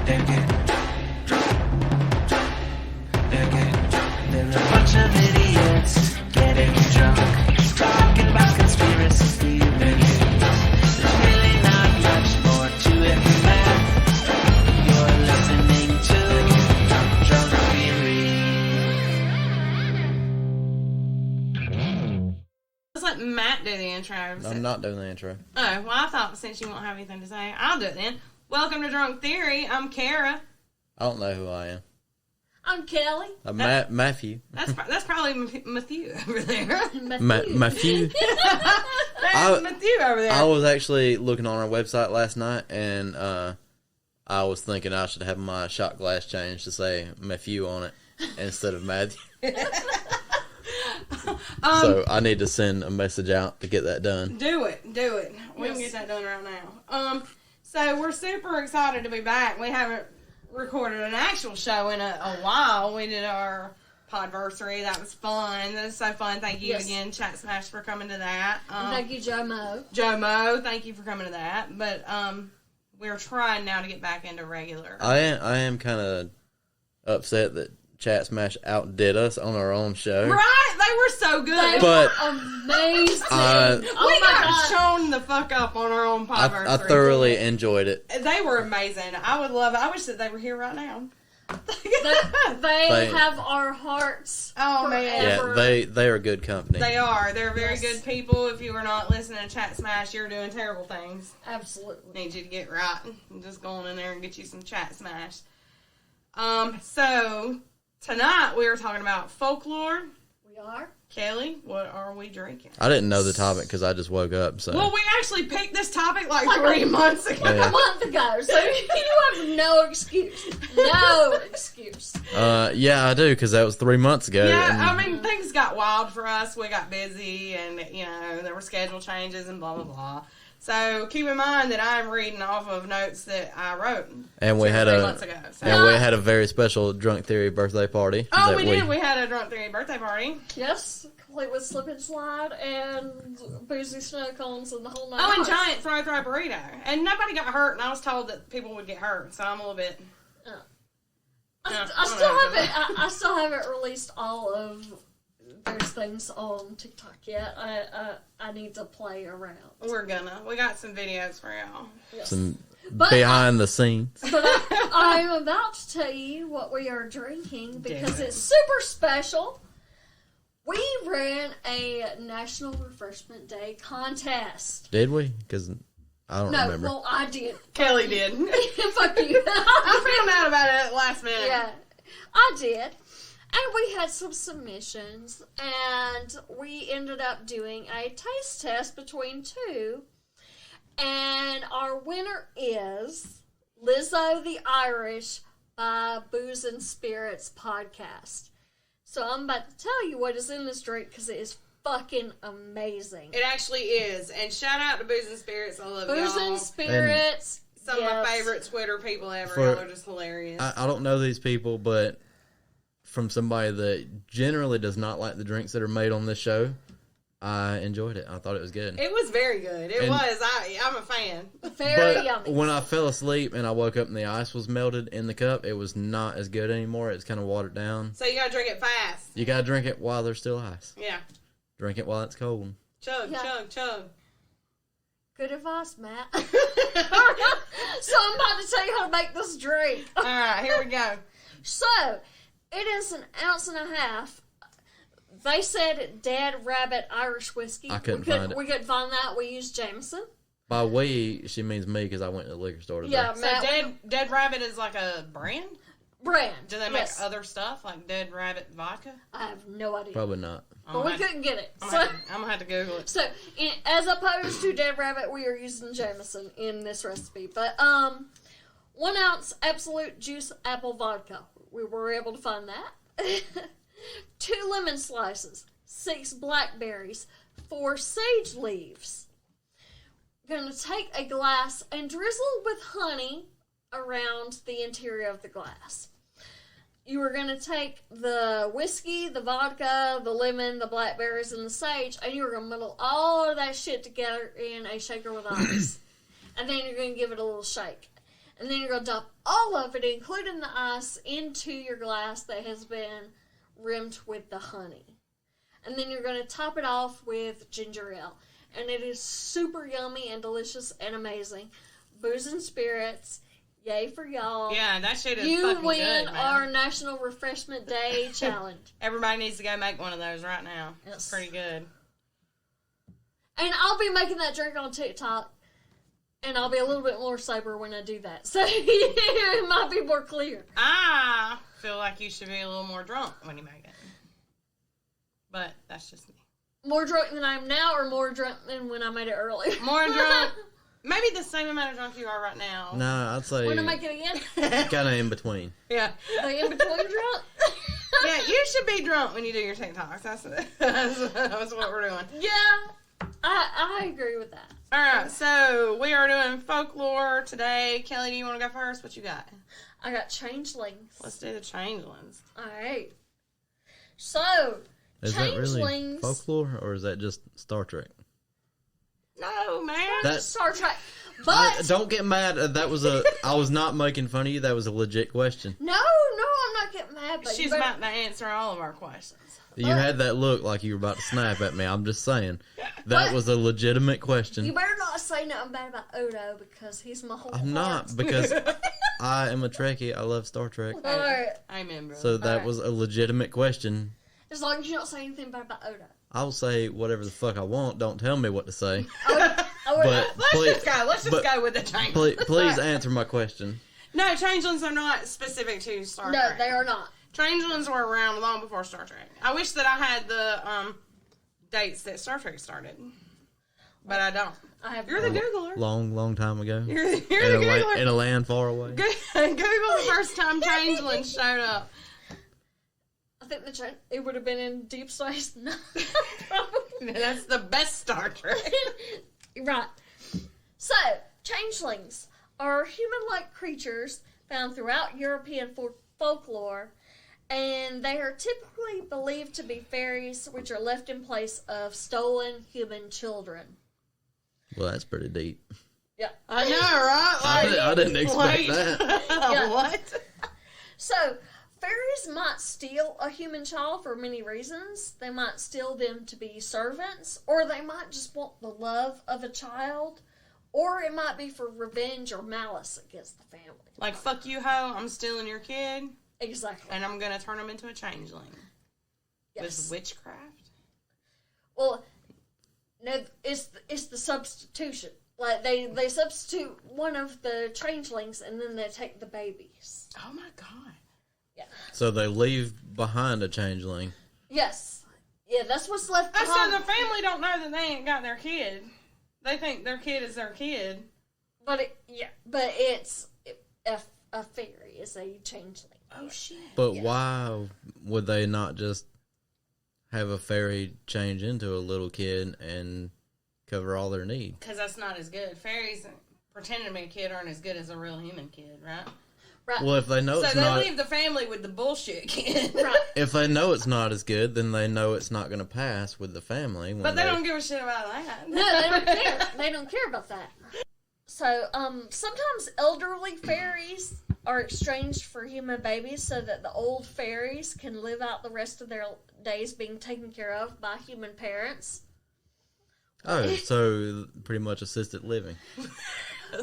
They're a bunch of idiots getting drunk, talking about conspiracy theories. There's really not much more to it than that. You're listening to Drunk Theory. Let's let Matt do the intro. I'm not doing the intro. Oh, well, I thought since you won't have anything to say, I'll do it then. Welcome to Drunk Theory. I'm Kara. I don't know who I am. I'm Kelly. Matthew. That's probably Matthew over there. Matthew. That's Matthew over there. I was actually looking on our website last night, and I was thinking I should have my shot glass changed to say Matthew on it instead of Matthew. So I need to send a message out to get that done. Do it. We can get that done right now. So we're super excited to be back. We haven't recorded an actual show in a while. We did our podversary. That was fun. That was so fun. Thank you again, Chatsmash, for coming to that. Thank you, Joe Mo. Joe Mo, thank you for coming to that. But we're trying now to get back into regular. I am kind of upset that Chatsmash outdid us on our own show. Right? They were so good. They were amazing. We got shown the fuck up on our own podversary. I thoroughly enjoyed it. They were amazing. I would love it. I wish that they were here right now. They have our hearts. Oh, man. Yeah, they are good company. They are. They're very good people. If you are not listening to Chat Smash, you're doing terrible things. Absolutely. Need you to get right. Just go on in there and get you some Chat Smash. So, tonight we are talking about folklore. We are. Kelly, what are we drinking? I didn't know the topic because I just woke up. So. Well, we actually picked this topic like 3 months ago. Yeah. A month ago, so you have no excuse. No excuse. Yeah, I do, because that was 3 months ago. Yeah, I mean, things got wild for us. We got busy, and, there were schedule changes and blah, blah, blah. So, keep in mind that I'm reading off of notes that I wrote and we had 3 months ago. So. And we had a very special Drunk Theory birthday party. Oh, we did. We had a Drunk Theory birthday party. Yes, complete with slip and slide and boozy snow cones and the whole night. Oh, and giant throw burrito. And nobody got hurt, and I was told that people would get hurt, so I'm a little bit... I still haven't released all of those things on TikTok yet. I need to play around. We're gonna. We got some videos for y'all. Yes. Some behind the scenes. But I'm about to tell you what we are drinking because it's super special. We ran a National Refreshment Day contest. Did we? Because I don't remember. No, well, I did. Kelly did. Fuck you. I found out about it at the last minute. Yeah, I did. And we had some submissions, and we ended up doing a taste test between two. And our winner is Lizzo the Irish by Booze and Spirits podcast. So I'm about to tell you what is in this drink because it is fucking amazing. It actually is. And shout out to Booze and Spirits. I love y'all. Booze and Spirits. Some of my favorite Twitter people ever. Y'all are just hilarious. I don't know these people, but from somebody that generally does not like the drinks that are made on this show, I enjoyed it. I thought it was good. It was very good. It was. I'm a fan. Very yummy. When I fell asleep and I woke up and the ice was melted in the cup, it was not as good anymore. It's kind of watered down. So you gotta drink it fast. You gotta drink it while there's still ice. Yeah. Drink it while it's cold. Chug, chug. Good advice, Matt. So I'm about to tell you how to make this drink. All right, here we go. So, it is 1.5 ounces. They said Dead Rabbit Irish whiskey. I couldn't find it. We couldn't find that. We used Jameson. By we, she means me because I went to the liquor store today. Yeah, So Matt, Dead Rabbit is like a brand? brand. Do they make other stuff like Dead Rabbit vodka? I have no idea. Probably not. But we couldn't get it. I'm gonna have to Google it. So, as opposed to Dead Rabbit, we are using Jameson in this recipe. But 1 ounce Absolute Juice apple vodka. We were able to find that. 2 lemon slices, 6 blackberries, 4 sage leaves. Going to take a glass and drizzle with honey around the interior of the glass. You are going to take the whiskey, the vodka, the lemon, the blackberries, and the sage, and you're going to muddle all of that shit together in a shaker with ice. And then you're going to give it a little shake. And then you're going to dump all of it, including the ice, into your glass that has been rimmed with the honey. And then you're going to top it off with ginger ale. And it is super yummy and delicious and amazing. Booze and spirits, yay for y'all. Yeah, that shit is You fucking win good, man. our National Refreshment Day challenge. Everybody needs to go make one of those right now. Yes. It's pretty good. And I'll be making that drink on TikTok. And I'll be a little bit more sober when I do that. So it might be more clear. I feel like you should be a little more drunk when you make it. But that's just me. More drunk than I am now, or more drunk than when I made it earlier? More drunk. Maybe the same amount of drunk you are right now. Nah, I'd say When I make it again? kind of in between. Yeah. The in-between drunk? Yeah, you should be drunk when you do your TikToks. That's what we're doing. Yeah. I agree with that. Alright, so we are doing folklore today. Kelly, do you want to go first? What you got? I got changelings. Let's do the changelings. Alright. So, Is that really changelings. folklore, or is that just Star Trek? No, man. That- Star Trek. But Don't get mad. That was I was not making fun of you. That was a legit question. no, I'm not getting mad. But She's you better, about to answer all of our questions. You had that look like you were about to snap at me. I'm just saying. That But- was a legitimate you question. better not say nothing bad about Odo because he's my whole I'm heart. not, because I am a Trekkie. I love Star Trek. Alright. Amen, bro. So that Alright. was a legitimate question. As long as you don't say anything bad about Odo. I'll say whatever the fuck I want. Don't tell me what to say. I would But Let's please, just go. Let's just but- go with the changelings. please answer my question. No, changelings are not specific to Star no, Trek. they are not. Changelings were around long before Star Trek. I wish that I had the dates that Star Trek started, but I don't. I have. You're the Googler. Long time ago. You're the in, Googler. in a land far away. Google the first time changelings showed up. I think it would have been in Deep Space Nine. Probably. That's the best Star Trek. Right. So, changelings are human-like creatures found throughout European folklore, and they are typically believed to be fairies, which are left in place of stolen human children. Well, that's pretty deep. Yeah. I know, right? I didn't expect wait. that. Yeah. What? So, fairies might steal a human child for many reasons. They might steal them to be servants, or they might just want the love of a child, or it might be for revenge or malice against the family. Like, fuck you, ho, I'm stealing your kid, Exactly. and I'm gonna turn him into a changeling. Yes. With witchcraft? Well, no, it's the substitution. Like, they substitute one of the changelings, and then they take the babies. Oh my god. Yeah. So they leave behind a changeling. Yes. Yeah, that's what's left That's so behind. the family don't know that they ain't got their kid. They think their kid is their kid. But it's a fairy is a changeling. Oh shit. But Yeah. why would they not just have a fairy change into a little kid and cover all their need? Because that's not as good. Fairies pretending to be a kid aren't as good as a real human kid, right? Right. Well, if they know So it's they not, leave the family with the bullshit kid. Right. if they know it's not as good, then they know it's not going to pass with the family. When But they don't give a shit about that. No, they don't care. They don't care about that. So, sometimes elderly fairies are exchanged for human babies so that the old fairies can live out the rest of their days being taken care of by human parents. Oh, so pretty much assisted living.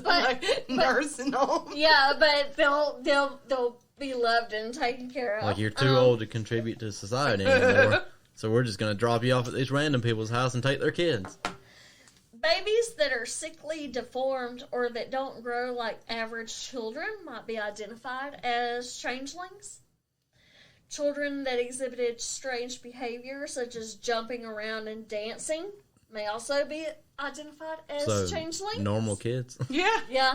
Like nursing home. Yeah, but they'll be loved and taken care of. Like you're too old to contribute to society anymore. So we're just going to drop you off at these random people's house and take their kids. Babies that are sickly, deformed, or that don't grow like average children might be identified as changelings. Children that exhibited strange behavior, such as jumping around and dancing, may also be identified as So changelings. normal kids. Yeah. Yeah.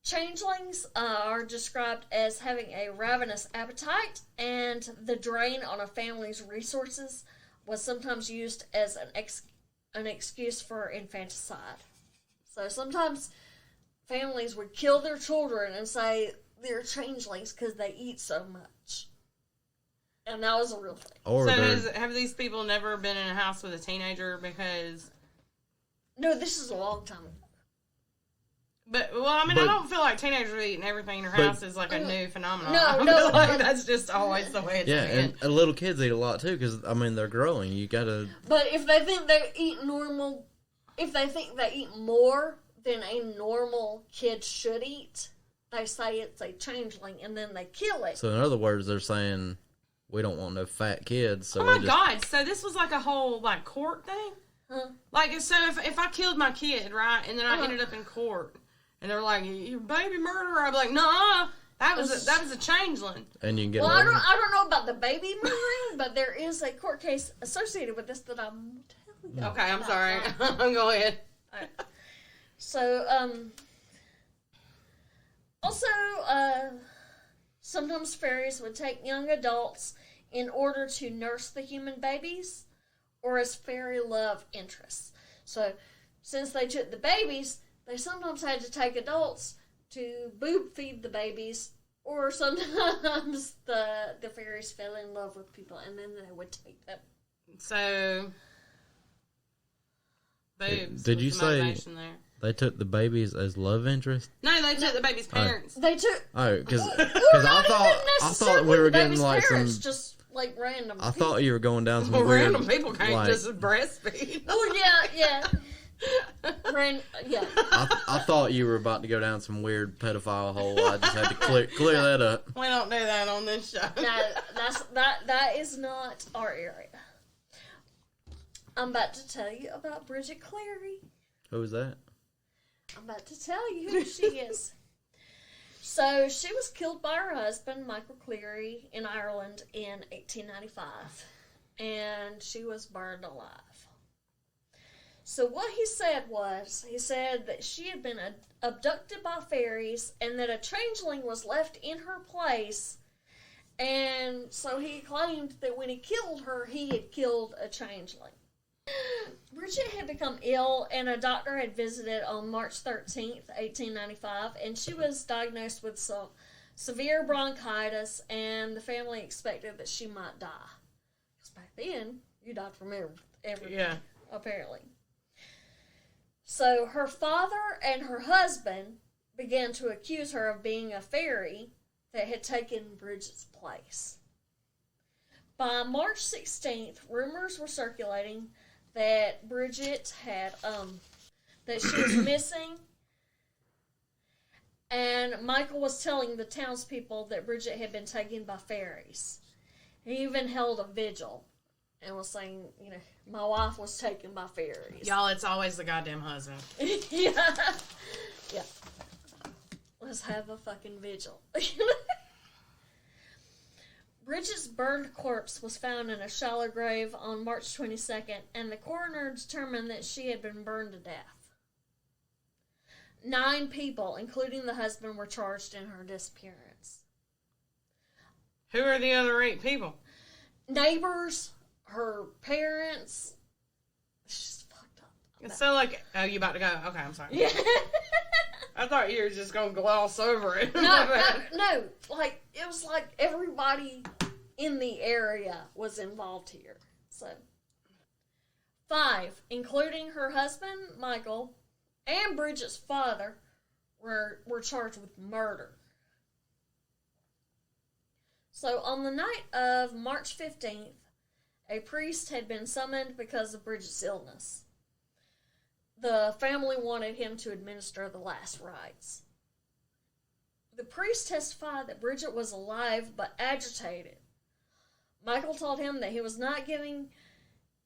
Changelings are described as having a ravenous appetite, and the drain on a family's resources was sometimes used as an excuse for infanticide. So sometimes families would kill their children and say they're changelings because they eat so much. And that was a real thing. Or So they're- have these people never been in a house with a teenager because... No, this is a long time ago. But, well, I mean, I don't feel like teenagers eating everything in their house is like a new phenomenon. No, I no, feel like but- that's just always the way it's been. and little kids eat a lot too because I mean they're growing. You gotta. But if they think they eat normal, if they think they eat more than a normal kid should eat, they say it's a changeling, and then they kill it. So in other words, they're saying we don't want no fat kids. So Oh my we God! So this was like a whole like court thing. Huh? Like, so if I killed my kid, right, and then I ended up in court, and they're like, "Your baby murderer," I'd be like, "No, that was a changeling." And you can get. Well, away with it. I don't know about the baby murdering, but there is a court case associated with this that I'm telling you. Okay, I'm about sorry. now. Go ahead. So, also, sometimes fairies would take young adults in order to nurse the human babies or as fairy love interests. So, since they took the babies, they sometimes had to take adults to boob feed the babies, or sometimes the fairies fell in love with people and then they would take them. So, boobs. Did was you the say- motivation there. They took the babies as love interest. No, they took the baby's parents. They took. Oh, because Well, I not even thought necessarily we were the getting baby's like parents, some. just like random. I people. thought you were going down some Well, weird. random people can't like, just breastfeed. Oh yeah. Yeah. I thought you were about to go down some weird pedophile hole. I just had to clear that up. We don't do that on this show. No, that is not our area. I'm about to tell you about Bridget Cleary. Who was that? I'm about to tell you who she is. So she was killed by her husband, Michael Cleary, in Ireland in 1895, and she was burned alive. So what he said that she had been abducted by fairies and that a changeling was left in her place, and so he claimed that when he killed her, he had killed a changeling. Bridget had become ill, and a doctor had visited on March 13th, 1895, and she was diagnosed with some severe bronchitis, and the family expected that she might die. Because back then, you died from everything, Yeah. apparently. So her father and her husband began to accuse her of being a fairy that had taken Bridget's place. By March 16th, rumors were circulating that Bridget had, that she was missing, and Michael was telling the townspeople that Bridget had been taken by fairies. He even held a vigil and was saying, my wife was taken by fairies. Y'all, it's always the goddamn husband. Yeah. Let's have a fucking vigil. Bridget's burned corpse was found in a shallow grave on March 22nd, and the coroner determined that she had been burned to death. 9 people, including the husband, were charged in her disappearance. Who are the other 8 people? Neighbors, her parents. She's fucked up. So, like, oh, you about to go? Okay, I'm sorry. Yeah. I thought you were just going to gloss over it. No. Like, it was like everybody in the area was involved here. So, 5, including her husband, Michael, and Bridget's father, were charged with murder. So, on the night of March 15th, a priest had been summoned because of Bridget's illness. The family wanted him to administer the last rites. The priest testified that Bridget was alive but agitated. Michael told him that he was not giving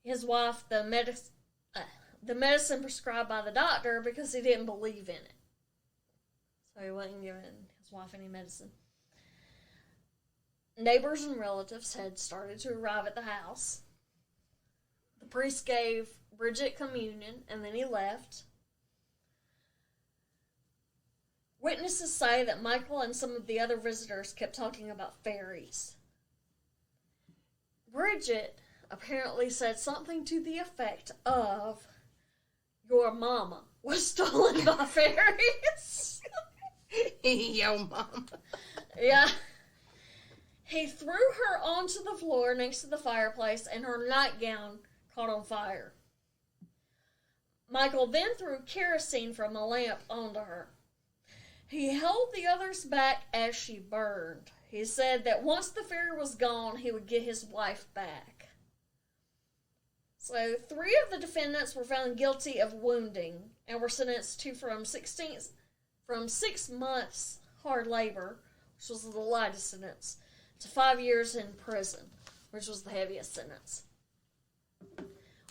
his wife the medicine prescribed by the doctor because he didn't believe in it. So he wasn't giving his wife any medicine. Neighbors and relatives had started to arrive at the house. The priest gave Bridget communion, and then he left. Witnesses say that Michael and some of the other visitors kept talking about fairies. Bridget apparently said something to the effect of, "Your mama was stolen by fairies." Yo, mom. Yeah. He threw her onto the floor next to the fireplace, and her nightgown caught on fire. Michael then threw kerosene from a lamp onto her. He held the others back as she burned. He said that once the fairy was gone, he would get his wife back. So 3 of the defendants were found guilty of wounding and were sentenced to from 6 months hard labor, which was the lightest sentence, to 5 years in prison, which was the heaviest sentence.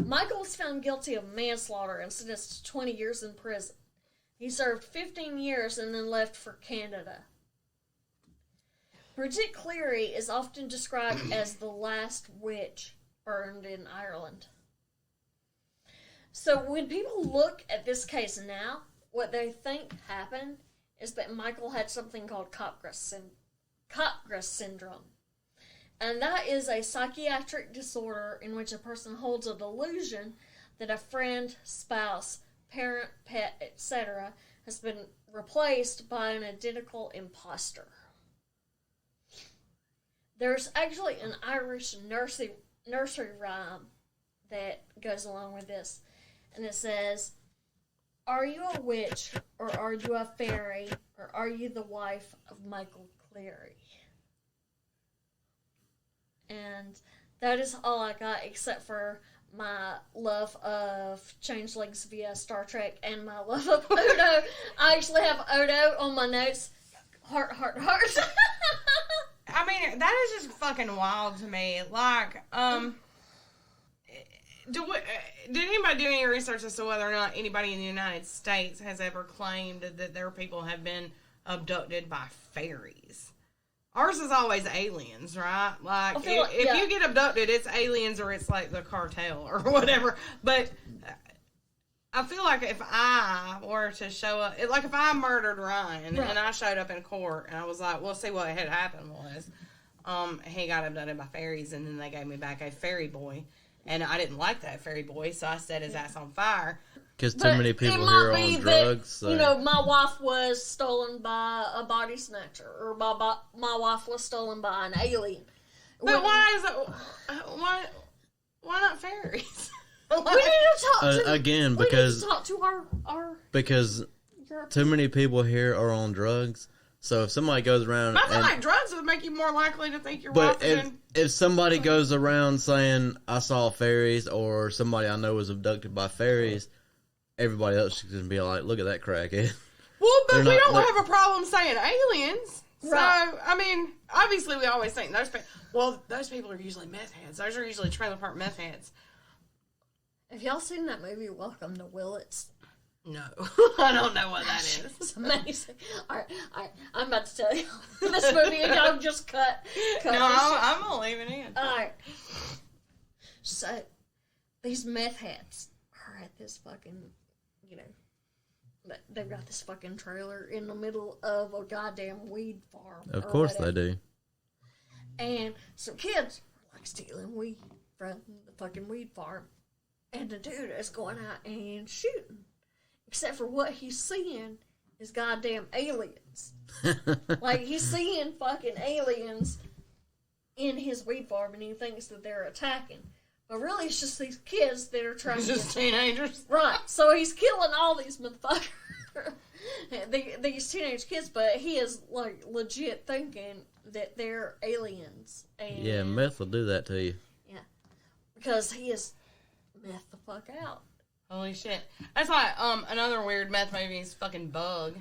Michael was found guilty of manslaughter and sentenced to 20 years in prison. He served 15 years and then left for Canada. Bridget Cleary is often described as the last witch burned in Ireland. So when people look at this case now, what they think happened is that Michael had something called Capgras syndrome. And that is a psychiatric disorder in which a person holds a delusion that a friend, spouse, parent, pet, etc. has been replaced by an identical imposter. There's actually an Irish nursery rhyme that goes along with this. And it says, "Are you a witch, or are you a fairy, or are you the wife of Michael Cleary?" And that is all I got, except for my love of Changelings via Star Trek and my love of Odo. I actually have Odo on my notes. Heart, heart, heart. I mean, that is just fucking wild to me. Like, did anybody do any research as to whether or not anybody in the United States has ever claimed that their people have been abducted by fairies? Ours is always aliens, right? Like, if you get abducted, it's aliens or it's like the cartel or whatever. But I feel like if I were to show up, like if I murdered Ryan and I showed up in court and I was like, well, see what had happened was, he got abducted by fairies and then they gave me back a fairy boy. And I didn't like that fairy boy, so I set his ass on fire. Because too many people here are on drugs. So. You know, my wife was stolen by a body snatcher, or my wife was stolen by an alien. But why is it? Why not fairies? We need to talk to again because we need to talk to our because too many people here are on drugs. So if somebody goes around, I feel like drugs would make you more likely to think you're but walking. if somebody goes around saying I saw fairies or somebody I know was abducted by fairies, everybody else is going to be like, look at that crackhead. Well, but we don't have a problem saying aliens. Right. So, I mean, obviously we always think those people are usually meth heads. Those are usually trailer park meth heads. Have y'all seen that movie, Welcome to Willits? No. I don't know what that is. It's amazing. Alright, I'm about to tell you this movie and y'all just cut no, I'm going to leave it in. Alright. So, these meth heads are at this fucking, they've got this fucking trailer in the middle of a goddamn weed farm. Of course they do. And some kids are like stealing weed from the fucking weed farm. And the dude is going out and shooting. Except for what he's seeing is goddamn aliens. Like, he's seeing fucking aliens in his weed farm and he thinks that they're attacking. But really, it's just these kids that are trying to get teenagers. Right. So he's killing all these motherfuckers. These teenage kids, but he is, like, legit thinking that they're aliens. And yeah, meth will do that to you. Yeah. Because he is meth the fuck out. Holy shit. That's like, another weird meth movie is fucking Bug.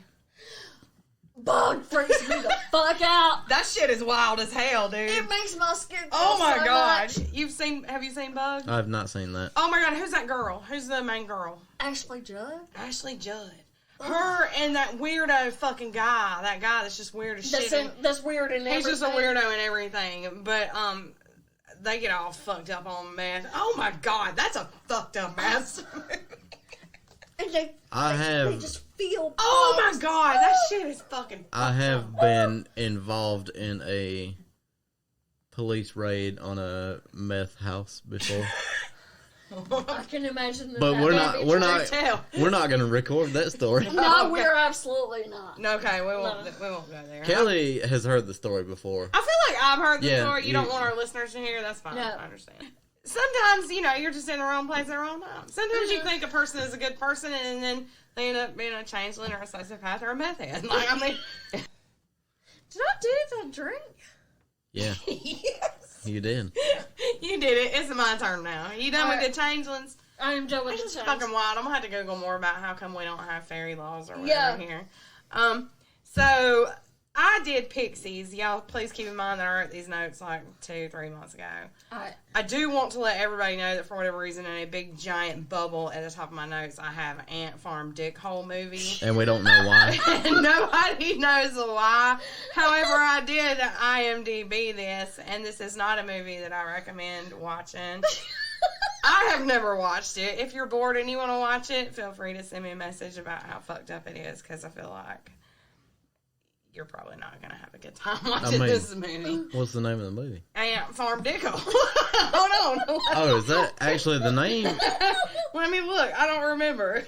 Bug freaks me the fuck out. That shit is wild as hell, dude. It makes my skin feel oh my so god. much. Have you seen Bug? I've not seen that. Oh my god, who's that girl? Who's the main girl? Ashley Judd? Ashley Judd. Her and that weirdo fucking guy. That guy that's just weird as shit. That's weird and everything. He's just a weirdo and everything. But, they get all fucked up on meth. Oh my god, that's a fucked up mess. And they just feel. Oh my god, that shit is fucking. I have been involved in a police raid on a meth house before. I can imagine that. But we're not going to record that story. No, we're absolutely not. Okay, we won't go there. Kelly has heard the story before. I feel like I've heard the story. You you don't want our listeners to hear. That's fine. No. I understand. sometimes, you're just in the wrong place at the wrong time. Sometimes you think a person is a good person, and then they end up being a changeling or a sociopath or a meth head. Like, I mean... Did I do the drink? Yeah. Yes. You did. You did it. It's my turn now. You done with the changelings? I am done with It's the just change. fucking wild. I'm going to have to Google more about how come we don't have fairy laws or whatever Yeah. here. So... I did Pixies. Y'all, please keep in mind that I wrote these notes like 2-3 months ago. Alright. I do want to let everybody know that for whatever reason, in a big giant bubble at the top of my notes, I have Ant Farm Dickhole movie. And we don't know why. Nobody knows why. However, I did IMDb this, and this is not a movie that I recommend watching. I have never watched it. If you're bored and you want to watch it, feel free to send me a message about how fucked up it is, because I feel like you're probably not going to have a good time watching this movie. What's the name of the movie? Ant Farm Dickhole. Hold on. Oh, is that actually the name? Let me look. I don't remember.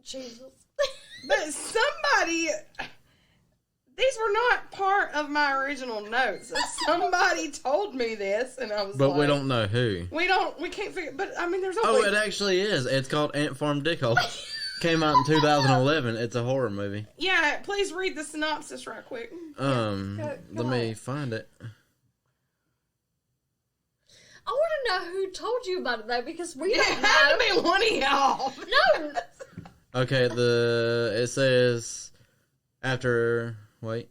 Jesus. But somebody... These were not part of my original notes. Somebody told me this, and I was But like... we don't know who. We can't figure... But, I mean, there's Oh, only... it actually is. It's called Ant Farm Dickhole. Came out in 2011. It's a horror movie. Yeah, please read the synopsis right quick. Let me find it. I want to know who told you about it, though, because we don't It had to know. be one of y'all. No. Okay, it says after... Wait.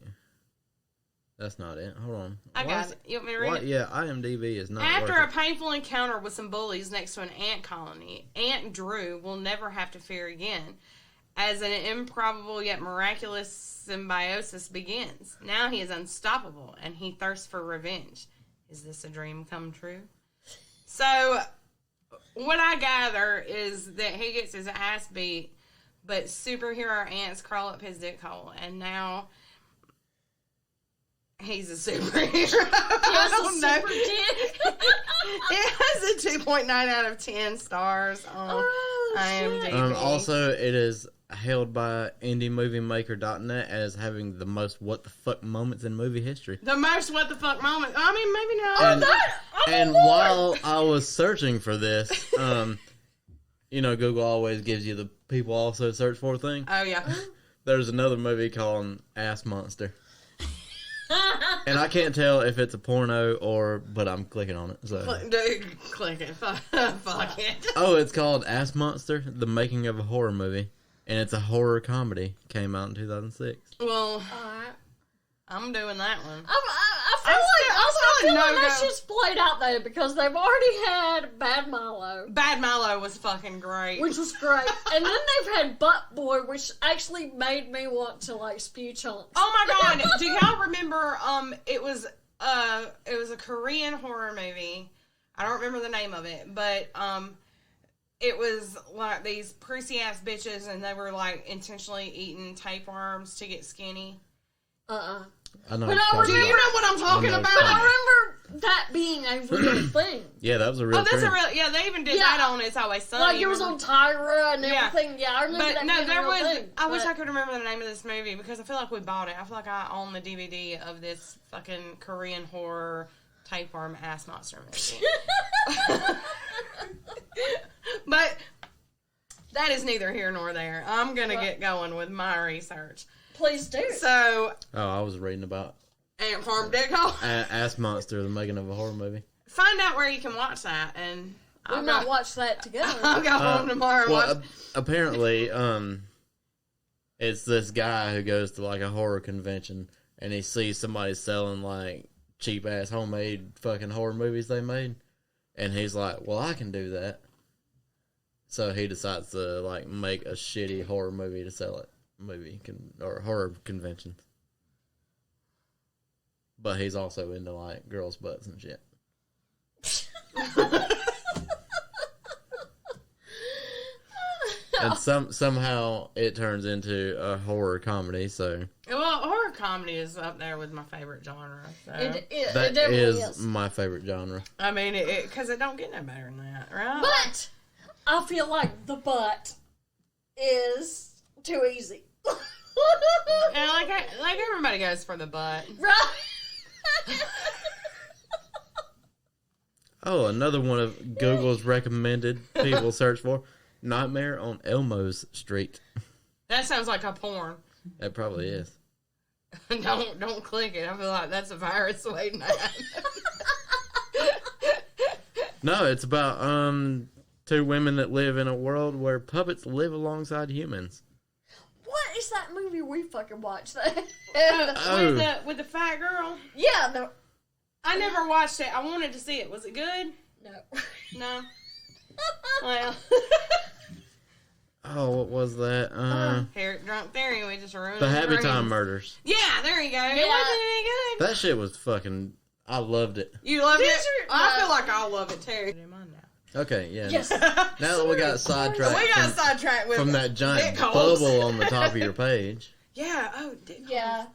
That's not it. Hold on. I got it. You want me to read it? Yeah, IMDb is not After working. a painful encounter with some bullies next to an ant colony, Aunt Drew will never have to fear again, as an improbable yet miraculous symbiosis begins. Now he is unstoppable, and he thirsts for revenge. Is this a dream come true? So, what I gather is that he gets his ass beat, but superhero ants crawl up his dick hole, and now... he's a superhero. I don't know. Super dick. It has a 2.9 out of 10 stars on IMDb. Also, it is hailed by IndieMovieMaker.net as having the most what the fuck moments in movie history. The most what the fuck moment. I mean, maybe not. And while I was searching for this, Google always gives you the people also search for thing. Oh, yeah. There's another movie called Ass Monster. And I can't tell if it's a porno but I'm clicking on it. So. Dude, click it. Fuck it. Oh, it's called Ass Monster, The Making of a Horror Movie. And it's a horror comedy. Came out in 2006. Well, I'm doing that one. I feel like that's no-go. just played out there because they've already had Bad Milo, Bad Milo was fucking great. which was great, and then they've had Butt Boy, which actually made me want to like spew chunks. Oh my god! Do y'all remember? It was a Korean horror movie. I don't remember the name of it, but it was like these prissy ass bitches, and they were like intentionally eating tapeworms to get skinny. I know. But what Do you're you talking know what I'm talking I know. about? I remember that being a real thing. Yeah, that was a real Oh, that's thing. a real. Yeah, they even did Yeah. that on It's Always Sunny. Like it was on Tyra and Yeah. everything. Yeah, I remember But that no, being there a real was. thing. I wish I could remember the name of this movie because I feel like we bought it. I feel like I own the DVD of this fucking Korean horror tapeworm ass monster movie. But that is neither here nor there. I'm gonna get going with my research. Please do. So, Oh, I was reading about Ant Farm Dickhole. Ass Monster, The Making of a Horror Movie. Find out where you can watch that, and we might watch that together. I'll go home tomorrow and watch. Apparently, it's this guy who goes to like a horror convention and he sees somebody selling like cheap ass homemade fucking horror movies they made, and he's like, "Well, I can do that." So he decides to like make a shitty horror movie to sell at or horror conventions. But he's also into like girls' butts and shit. And somehow it turns into a horror comedy. So Well, horror comedy is up there with my favorite genre. So. It that definitely is my favorite genre. I mean, because it don't get no better than that, right? But I feel like the butt is too easy. Yeah, like everybody goes for the butt. Right? Oh, another one of Google's recommended people search for. Nightmare on Elmo's Street. That sounds like a porn. That probably is. Don't click it. I feel like that's a virus waiting to happen. No, it's about two women that live in a world where puppets live alongside humans. What is that movie we fucking watched? With the fat girl? Yeah, no. I never watched it. I wanted to see it. Was it good? No. No. Well. Oh, what was that? Drunk Theory. We just ruined The his Happy dreams. Time Murders. Yeah, there you go. It Yeah. wasn't any good. That shit was fucking... I loved it. You loved Did it? you? I No. feel like I'll love it too. Okay, yeah. Yes. Now that we got sidetracked We got from, sidetracked with from that giant dick holes. bubble on the top of your page. Yeah. Oh, dick Yeah. holes.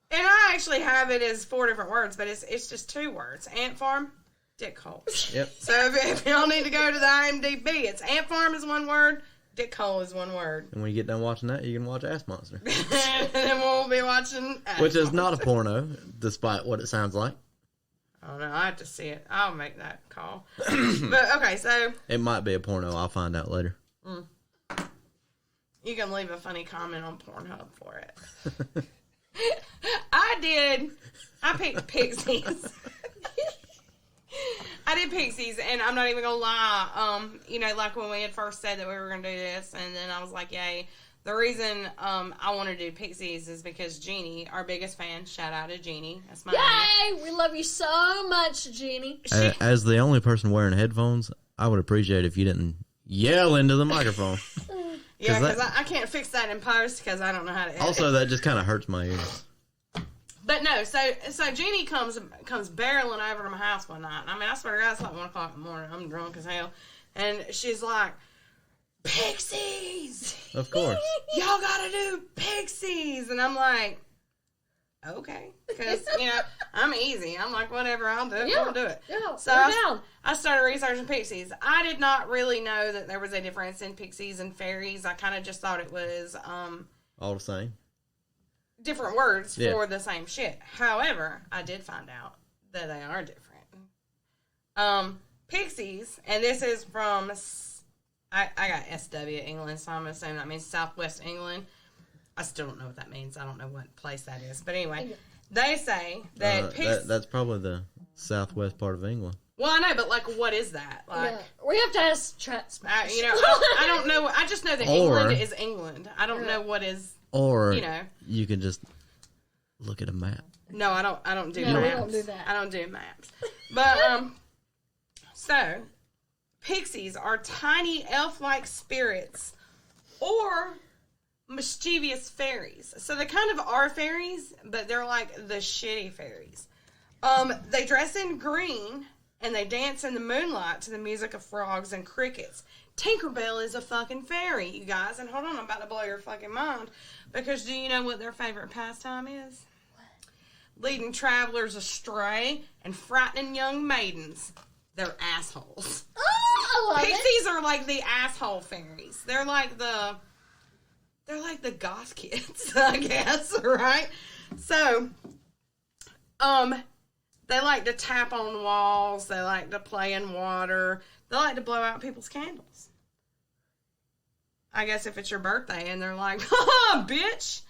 And I actually have it as 4 different words, but it's just 2 words. Ant farm, dick holes. Yep. So if y'all need to go to the IMDb, it's ant farm is 1 word, dick hole is 1 word. And when you get done watching that, you can watch Ass Monster. And then we'll be watching... Which is not a porno, despite what it sounds like. I don't know. I have to see it. I'll make that call. But, okay, so... It might be a porno. I'll find out later. You can leave a funny comment on Pornhub for it. I picked Pixies. I did Pixies, and I'm not even gonna lie. Like when we had first said that we were gonna do this, and then I was like, yay. The reason I want to do Pixies is because Jeannie, our biggest fan, shout out to Jeannie. That's my name. Yay! We love you so much, Jeannie. As the only person wearing headphones, I would appreciate if you didn't yell into the microphone. Yeah, 'Cause because I can't fix that in post because I don't know how to edit. Also, that just kind of hurts my ears. But no, so Jeannie comes barreling over to my house one night. I mean, I swear to God, it's like 1 o'clock in the morning. I'm drunk as hell. And she's like, Pixies! Of course. Y'all gotta do Pixies! And I'm like, okay. Because, I'm easy. I'm like, whatever, I'll do it. Yeah. I'll do it. Yeah, So we're down. I started researching Pixies. I did not really know that there was a difference in Pixies and Fairies. I kind of just thought it was All the same. different words Yeah. for the same shit. However, I did find out that they are different. Pixies, and this is from... I got SW England, so I'm assuming that means Southwest England. I still don't know what that means. I don't know what place that is. But anyway, they say that that's probably the southwest part of England. Well, I know, but like, what is that? Like, Yeah. We have to ask Chatsmash. I don't know. I just know that England is England. I don't know what is. Or you can just look at a map. No, I don't do No, maps. we don't do that. I don't do maps. But so Pixies are tiny elf-like spirits or mischievous fairies. So they kind of are fairies, but they're like the shitty fairies. They dress in green and they dance in the moonlight to the music of frogs and crickets. Tinkerbell is a fucking fairy, you guys. And hold on, I'm about to blow your fucking mind. Because do you know what their favorite pastime is? What? Leading travelers astray and frightening young maidens. They're assholes. Oh, I love it. Pixies are like the asshole fairies. They're like the goth kids, I guess, right? So, they like to tap on walls. They like to play in water. They like to blow out people's candles. I guess if it's your birthday and they're like, ha, bitch.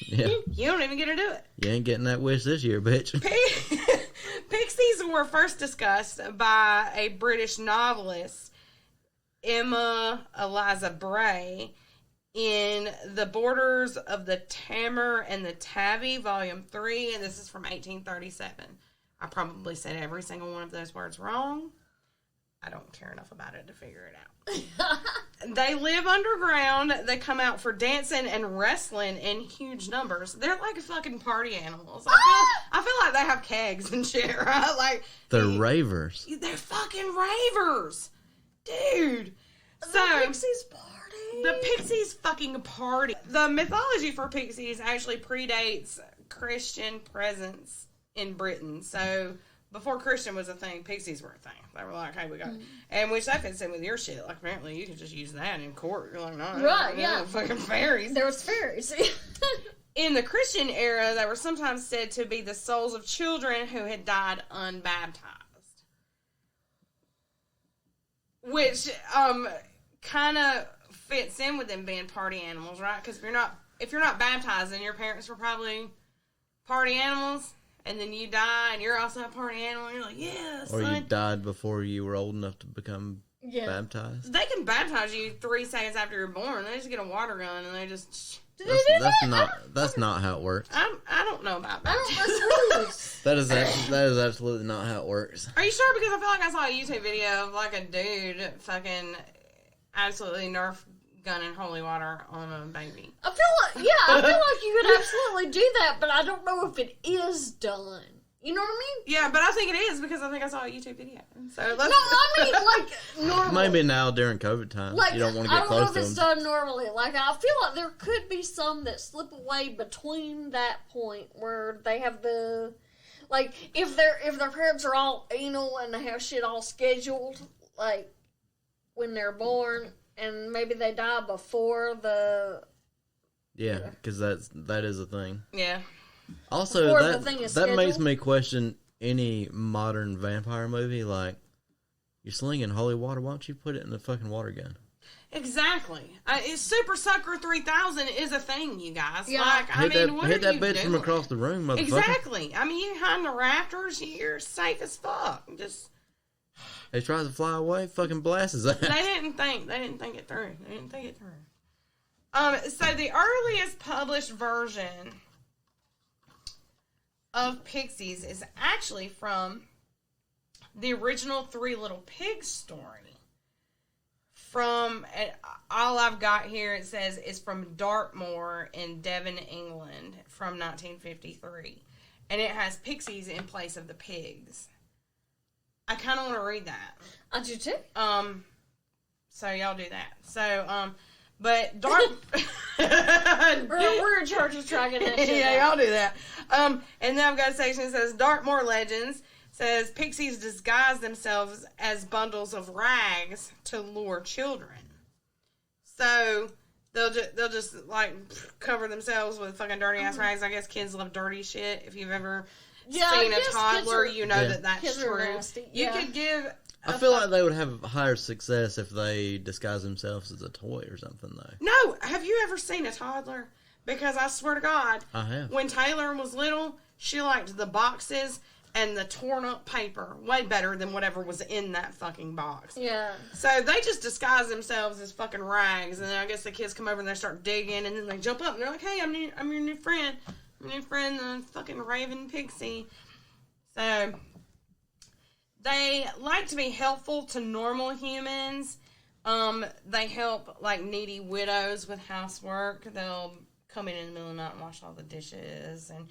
Yeah. You don't even get to do it. You ain't getting that wish this year, bitch. Pixies were first discussed by a British novelist, Emma Eliza Bray, in The Borders of the Tamar and the Tabby, Volume 3, and this is from 1837. I probably said every single one of those words wrong. I don't care enough about it to figure it out. They live underground. They come out for dancing and wrestling in huge numbers. They're like fucking party animals. I feel like they have kegs and shit, right? Like They're ravers. they're fucking ravers, dude. The Pixies party. The Pixies fucking party. The mythology for Pixies actually predates Christian presence in Britain. So before Christian was a thing, Pixies were a thing. They were like, hey, we got... And which that fits in with your shit. Like, apparently you could just use that in court. You're like, no. Right, yeah. Fucking fairies. There was fairies. In the Christian era, they were sometimes said to be the souls of children who had died unbaptized. which kind of fits in with them being party animals, right? Because if you're not baptized, then your parents were probably party animals, and then you die, and you're also a party animal. And you're like, yeah, Or son. you died before you were old enough to become baptized. They can baptize you 3 seconds after you're born. They just get a water gun and they just. That's not how it works. I don't know about that. That is absolutely not how it works. Are you sure? Because I feel like I saw a YouTube video of like a dude fucking absolutely Nerf gunning holy water on a baby. I feel like you could absolutely do that, but I don't know if it is done. You know what I mean? Yeah, but I think it is because I think I saw a YouTube video. So let's... No, I mean like normally. Maybe now during COVID time, you don't want to get close to them. I don't know if it's done normally. Like I feel like there could be some that slip away between that point where they have the, like if their parents are all anal and they have shit all scheduled, like when they're born, and maybe they die before the. Yeah, because that is a thing. Yeah. Also, that makes me question any modern vampire movie. Like, you're slinging holy water, why don't you put it in the fucking water gun? Exactly. Super Sucker 3000 is a thing, you guys. Yeah. Like, Hit that bitch from across the room, motherfucker. Exactly. I mean, you hide in the rafters, you're safe as fuck. Just. He tries to fly away, fucking blasts his ass. They didn't think it through. So the earliest published version of Pixies is actually from the original Three Little Pigs story. From all I've got here, it says is from Dartmoor in Devon, England, from 1953, and it has pixies in place of the pigs. I kind of want to read that. I do too. So y'all do that. So but we're in charge of tracking that shit. Yeah, y'all do that. And then I've got a section that says Dartmoor legends. Says pixies disguise themselves as bundles of rags to lure children. So they'll just like cover themselves with fucking dirty ass rags. I guess kids love dirty shit. If you've ever seen a toddler, you know that's true. You could give. I feel like they would have higher success if they disguise themselves as a toy or something, though. No, have you ever seen a toddler? Because I swear to God, I have. When Taylor was little, she liked the boxes and the torn up paper way better than whatever was in that fucking box. Yeah. So they just disguise themselves as fucking rags, and then I guess the kids come over and they start digging, and then they jump up and they're like, "Hey, I'm your new friend. My new friend, the fucking Raven Pixie." So they like to be helpful to normal humans. They help like needy widows with housework. They'll come in the middle of the night and wash all the dishes, and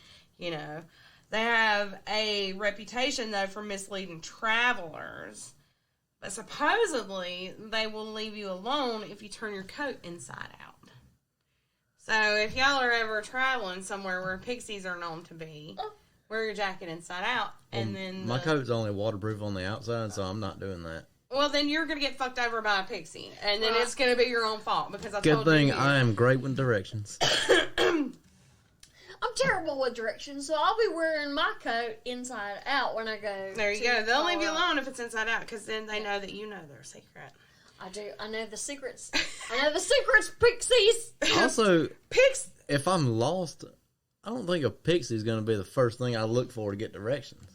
they have a reputation though for misleading travelers. But supposedly they will leave you alone if you turn your coat inside out. So if y'all are ever traveling somewhere where pixies are known to be, wear your jacket inside out, and then my coat's only waterproof on the outside, so I'm not doing that. Well, then you're gonna get fucked over by a pixie, and then it's gonna be your own fault because I told you. Good thing I am great with directions. I'm terrible with directions, so I'll be wearing my coat inside out when I go. There you go. They'll leave you alone if it's inside out, because then they know that you know their secret. I do. I know the secrets. I know the secrets, pixies. Also, if I'm lost, I don't think a pixie is going to be the first thing I look for to get directions.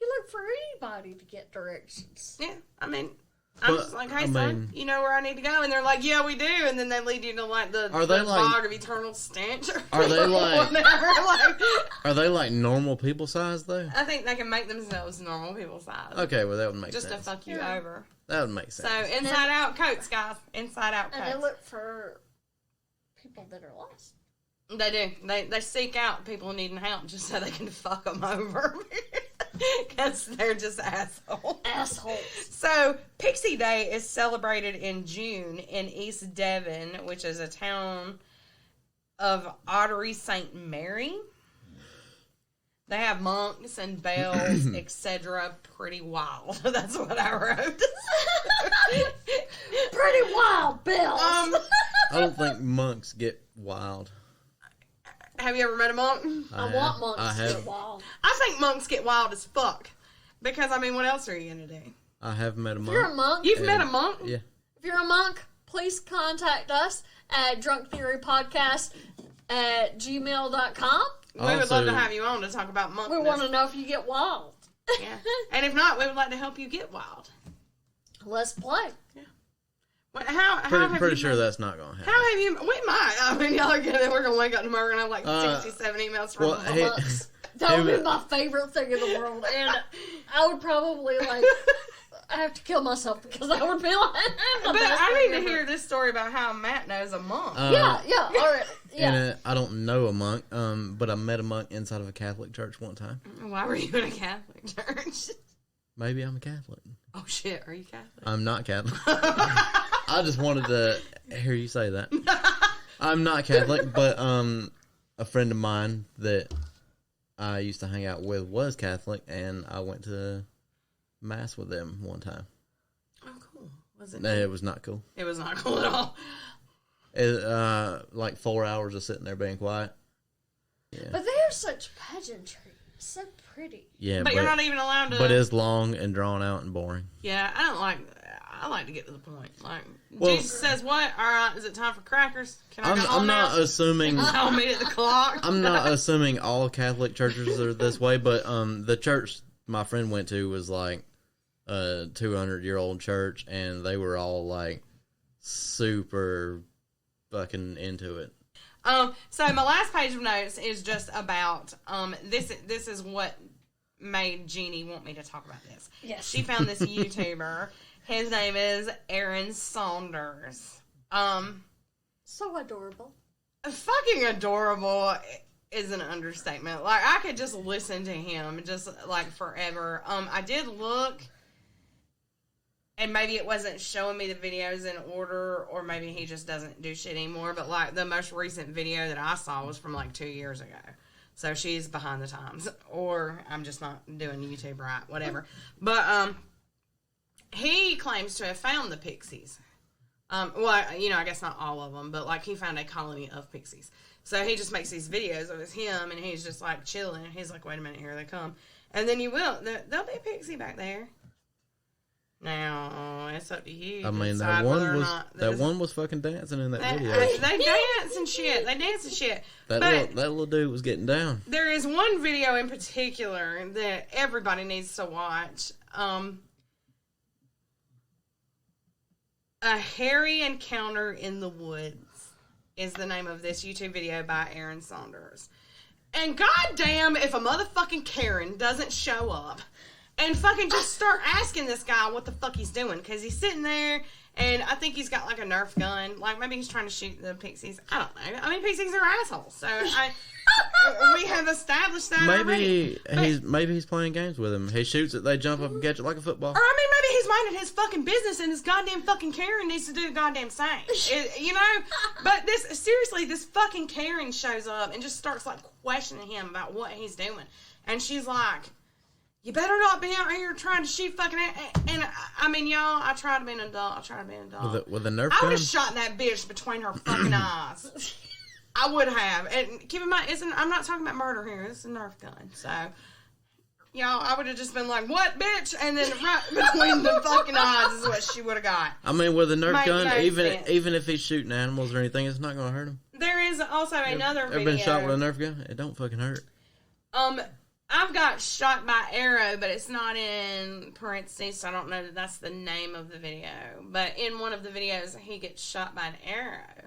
You look for anybody to get directions. Yeah, I'm just like, hey, son, you know where I need to go? And they're like, yeah, we do. And then they lead you to like the bog of eternal stench. Are they like? Whatever. Are they like normal people size though? I think they can make themselves normal people size. Okay, well that would make sense. Just to fuck you over. That would make sense. So inside out coats, guys. Inside out coats. And they look for people that are lost. They do. They seek out people needing help just so they can fuck them over. Because they're just assholes. So, Pixie Day is celebrated in June in East Devon, which is a town of Ottery St. Mary. They have monks and bells, etc. Pretty wild. That's what I wrote. Pretty wild bells. I don't think monks get wild. Have you ever met a monk? I want monks to get wild. I think monks get wild as fuck. Because, what else are you going to do? I have met a If you're a monk. monk, You've met a monk? Yeah. if you're a monk, please contact us at drunktheorypodcast@gmail.com. We would Also- love to have you on to talk about monk. We want to know if you get wild. Yeah. And if not, we would like to help you get wild. Let's play. How have Pretty you sure been- that's not going to happen. How have you? We might. I mean, y'all are gonna. We're gonna wake up tomorrow and have like 67 emails from well, them. hey- Monks. That would be my favorite thing in the world. And I would probably, like, I have to kill myself because I would be like, But I need to hear this story about how Matt knows a monk. Yeah, all right. Yeah. And I don't know a monk, but I met a monk inside of a Catholic church one time. Why were you in a Catholic church? Maybe I'm a Catholic. Oh shit, are you Catholic? I'm not Catholic. I just wanted to hear you say that. I'm not Catholic, but a friend of mine that I used to hang out with was Catholic, and I went to Mass with them one time. Oh, cool. Was it? No, it was not cool. It was not cool at all. It, like 4 hours of sitting there being quiet. Yeah, But they're such pageantry. So pretty. yeah, But you're not even allowed to. But it's long and drawn out and boring. Yeah, I don't like. I like to get to the point. Like Well- Jesus says, "What? All right, is it time for crackers? Can I go home I'm now?" not assuming. I'll meet at the clock. I'm not assuming all Catholic churches are this way, but the church my friend went to was like a 200-year-old church, and they were all like super fucking into it. So my last page of notes is just about this. This is what made Jeannie want me to talk about this. Yes. She found this YouTuber. His name is Aaron Saunders. So adorable. Fucking adorable is an understatement. Like, I could just listen to him just like forever. I did look, and maybe it wasn't showing me the videos in order, or maybe he just doesn't do shit anymore. But like the most recent video that I saw was from like 2 years ago. So she's behind the times, or I'm just not doing YouTube right, whatever. But he claims to have found the Pixies. Well, you know, I guess not all of them, but like he found a colony of Pixies. So he just makes these videos of him, and he's just like chilling. He's like, "Wait a minute, here they come," and then there'll be a Pixie back there. Now it's up to you. I mean, decide whether or not that one was fucking dancing in that video. They dance and shit. They dance and shit. That But little dude was getting down. there is one video in particular that everybody needs to watch. A Hairy Encounter in the Woods is the name of this YouTube video by Aaron Saunders. And goddamn if a motherfucking Karen doesn't show up and fucking just start asking this guy what the fuck he's doing. Because he's sitting there, and I think he's got like a Nerf gun. Like maybe he's trying to shoot the Pixies. I don't know. I mean, Pixies are assholes. So we have established that already. Maybe he's playing games with him. He shoots it, they jump up and catch it like a football. Or, I mean, maybe he's minding his fucking business, and this goddamn fucking Karen needs to do the goddamn same. You know? But this fucking Karen shows up and just starts, like, questioning him about what he's doing. And she's like, "You better not be out here trying to shoot fucking..." And, I mean, y'all, I try to be an adult. With a Nerf I gun? would have shot that bitch between her fucking eyes. I would have. And keep in mind, I'm not talking about murder here. It's a Nerf gun. So, y'all, I would have just been like, "What, bitch?" And then right between the fucking eyes is what she would have got. I mean, with a Nerf Make gun, no sense. even if he's shooting animals or anything, it's not going to hurt him. There is also another Ever video. been shot with a Nerf gun? It don't fucking hurt. I've got shot by arrow, but it's not in parentheses, so I don't know that that's the name of the video. But in one of the videos, he gets shot by an arrow,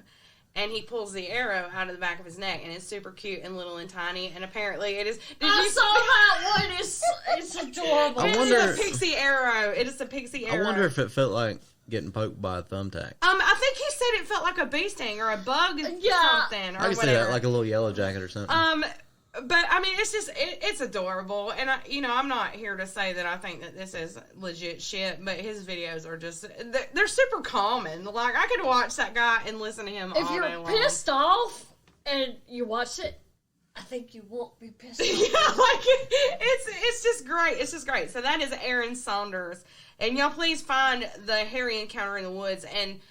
and he pulls the arrow out of the back of his neck, and it's super cute and little and tiny, and apparently it is... I saw that one. It's adorable. I It wonder- is a pixie arrow. It is a pixie arrow. I wonder if it felt like getting poked by a thumbtack. I think he said it felt like a bee sting or a bug Yeah. something or I can see whatever. that, like a little yellow jacket or something. But I mean, it's just it's adorable, and I'm not here to say that I think that this is legit shit, but his videos are just they're super common. Like I could watch that guy and listen to him If all you're day long. pissed off and you watch it, I think you won't be pissed off. Yeah, like it's just great. It's just great. So that is Aaron Saunders, and y'all please find the Hairy Encounter in the Woods. And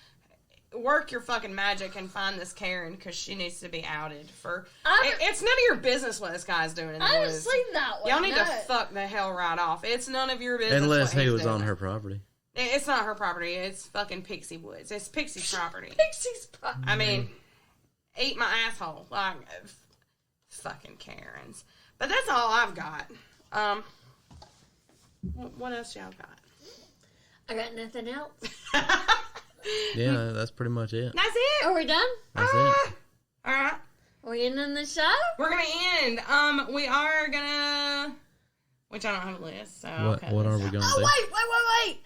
work your fucking magic and find this Karen because she needs to be outed for. I- It's none of your business what this guy's doing in the I haven't woods. seen that one. Y'all need to no. fuck the hell right off. It's none of your business. Unless what he he's was doing. on her property. It's not her property. It's fucking Pixie Woods. It's Pixie's property. Pixies. I mean, eat my asshole. Like, fucking Karens. But that's all I've got. What else y'all got? I got nothing else. Yeah, that's pretty much it. That's it. Are we done? That's it. All right. Are we ending the show? We're gonna end. We are gonna, which I don't have a list. So What are we going to do? Wait.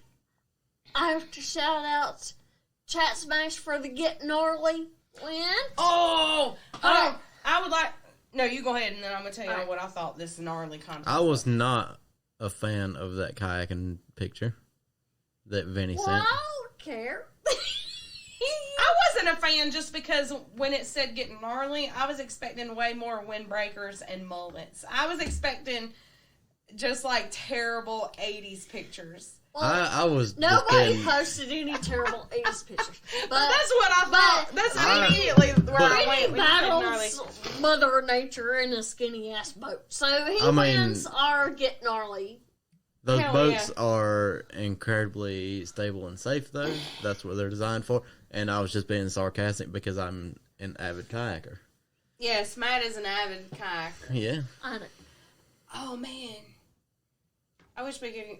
I have to shout out Chatsmash for the Get Gnarly win. Oh, Alright. I would like. No, you go ahead, and then I'm gonna tell you Alright. what I thought this gnarly contest. I was not a fan of that kayaking picture that Vinny Well, sent. I don't care. I wasn't a fan just because when it said Get Gnarly, I was expecting way more windbreakers and mullets. I was expecting just like terrible 80s pictures. I was just Nobody being- posted any terrible 80s pictures. But that's what I thought. That's immediately where I went. He when you said gnarly. battles Mother Nature in a skinny ass boat. So he I mean- wins our Get Gnarly. Those Hell boats yeah. are incredibly stable and safe, though. That's what they're designed for. And I was just being sarcastic because I'm an avid kayaker. Yes, Matt is an avid kayaker. Yeah. I know. Oh man, I wish we could.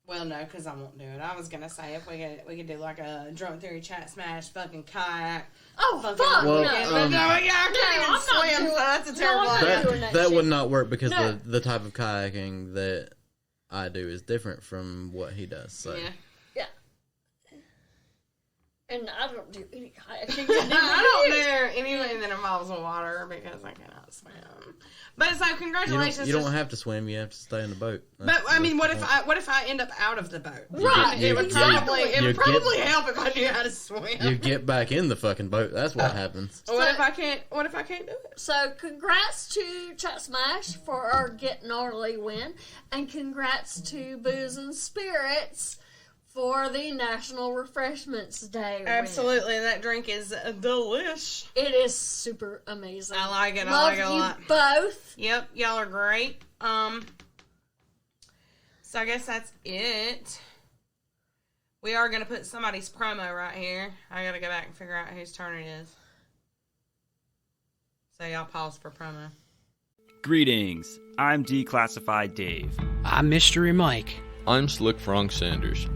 Well, no, because I won't do it. I was gonna say if we could do like a drunk theory chat smash, fucking kayak. Oh, Fucking fuck Well, no. But no, yeah, I No, can't I'm even not swim, doing- so that's a no, terrible I'm not idea. doing that That shit. would not work because No. the type of kayaking that I do is different from what he does. So Yeah. And I don't do any kayaking. I don't do anything that involves water because I cannot swim. But so congratulations. you don't have to swim. You have to stay in the boat. But I mean, what if I end up out of the boat? Right, It would exactly. probably help if I knew how to swim. You get back in the fucking boat. That's what happens. What if I can't? What if I can't do it? So, congrats to Chatsmash for our Get Gnarly win, and congrats to Booze and Spirits for the National Refreshments Day win. Absolutely, that drink is delish. It is super amazing. I like it. I Love like it a you lot. both. Yep, y'all are great. So I guess that's it. We are gonna put somebody's promo right here. I gotta go back and figure out whose turn it is. So y'all pause for promo. Greetings, I'm Declassified Dave. I'm Mystery Mike. I'm Slick Frank Sanders.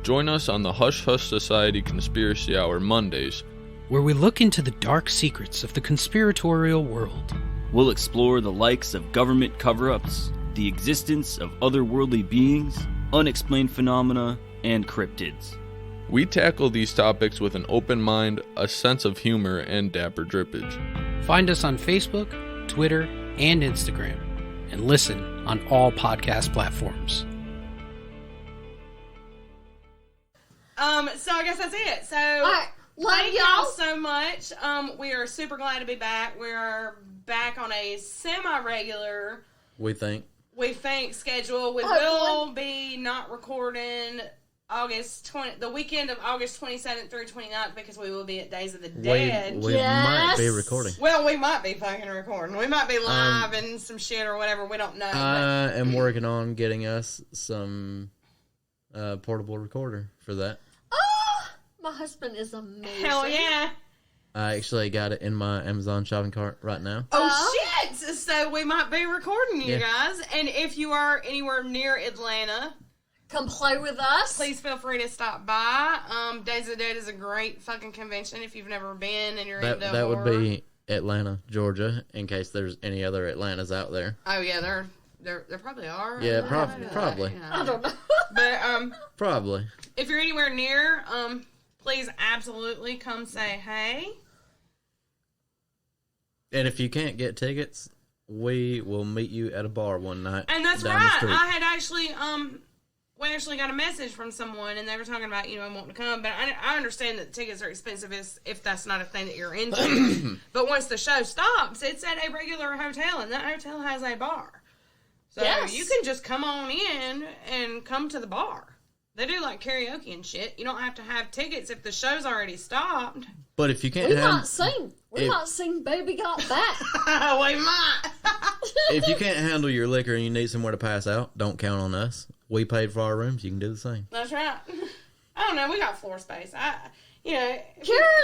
Join us on the Hush Hush Society Conspiracy Hour Mondays. Where we look into the dark secrets of the conspiratorial world. We'll explore the likes of government cover-ups, the existence of otherworldly beings, unexplained phenomena, and cryptids. We tackle these topics with an open mind, a sense of humor, and dapper drippage. Find us on Facebook, Twitter, and Instagram. And listen on all podcast platforms. So I guess that's it. So Alright, love thank y'all. y'all so much. We are super glad to be back. We are back on a semi-regular, We think. schedule. We will be not recording the weekend of August 27th through 29th because we will be at Days of the Dead. We might be Yes. recording. Well, we might be fucking recording. We might be live and some shit or whatever. We don't know. I am working on getting us some portable recorder for that. Oh, my husband is amazing. Hell yeah. I actually got it in my Amazon shopping cart right now. Oh, shit. So we might be recording you Yeah. guys. And if you are anywhere near Atlanta, Come play with us. please feel free to stop by. Days of the Dead is a great fucking convention if you've never been and you're into That would horror. be Atlanta, Georgia, in case there's any other Atlantas out there. Oh yeah, there probably are. Yeah, I don't know. probably. I don't know. But Probably. if you're anywhere near, please absolutely come say hey. And if you can't get tickets, we will meet you at a bar one night. And that's down the right. street. I had actually we actually got a message from someone, and they were talking about wanting to come. But I understand that tickets are expensive if that's not a thing that you're into. But once the show stops, it's at a regular hotel, and that hotel has a bar. So Yes. you can just come on in and come to the bar. They do like karaoke and shit. You don't have to have tickets if the show's already stopped. But if you can't We have, might sing. We might sing Baby Got Back. We might. if you can't handle your liquor and you need somewhere to pass out, don't count on us. We paid for our rooms. You can do the same. That's right. I don't know. We got floor space. Kara's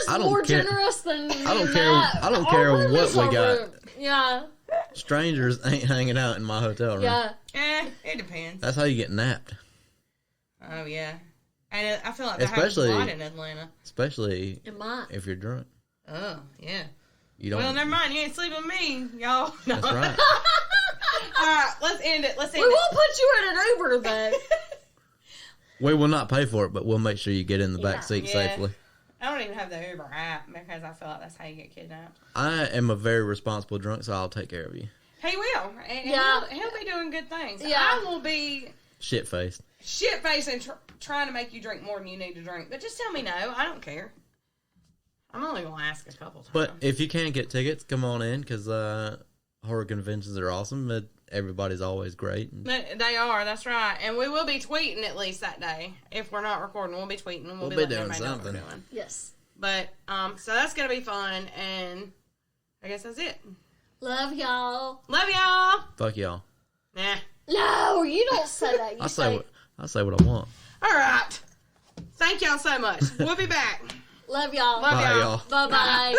I don't more care. generous than I don't than care. that. I don't Our care room what is we our got. room. Yeah. Strangers ain't hanging out in my hotel room. Yeah. It depends. That's how you get napped. Oh, yeah. And I feel like that Especially- happens a lot in Atlanta. Especially It might. if you're drunk. Oh, yeah. You don't. Well, never mind. You ain't sleeping with me, y'all. No. That's right. All right, let's end it. We won't put you in an Uber, though. We will not pay for it, but we'll make sure you get in the back seat Yeah. safely. I don't even have the Uber app because I feel like that's how you get kidnapped. I am a very responsible drunk, so I'll take care of you. He will. And Yeah. he'll be doing good things. Yeah. I will be Shit-faced. shit-faced and trying to make you drink more than you need to drink. But just tell me no. I don't care. I'm only going to ask a couple times. But if you can't get tickets, come on in, because horror conventions are awesome. But everybody's always great. They are, that's right. And we will be tweeting at least that day. If we're not recording, we'll be tweeting. And we'll be be letting doing everybody know what we're something. doing. Yes. But, so that's going to be fun. And I guess that's it. Love y'all. Love y'all. Fuck y'all. Nah. No, you don't say that. You I say what I want. All right. Thank y'all so much. We'll be back. Love y'all. Love Bye, y'all. y'all. Bye-bye.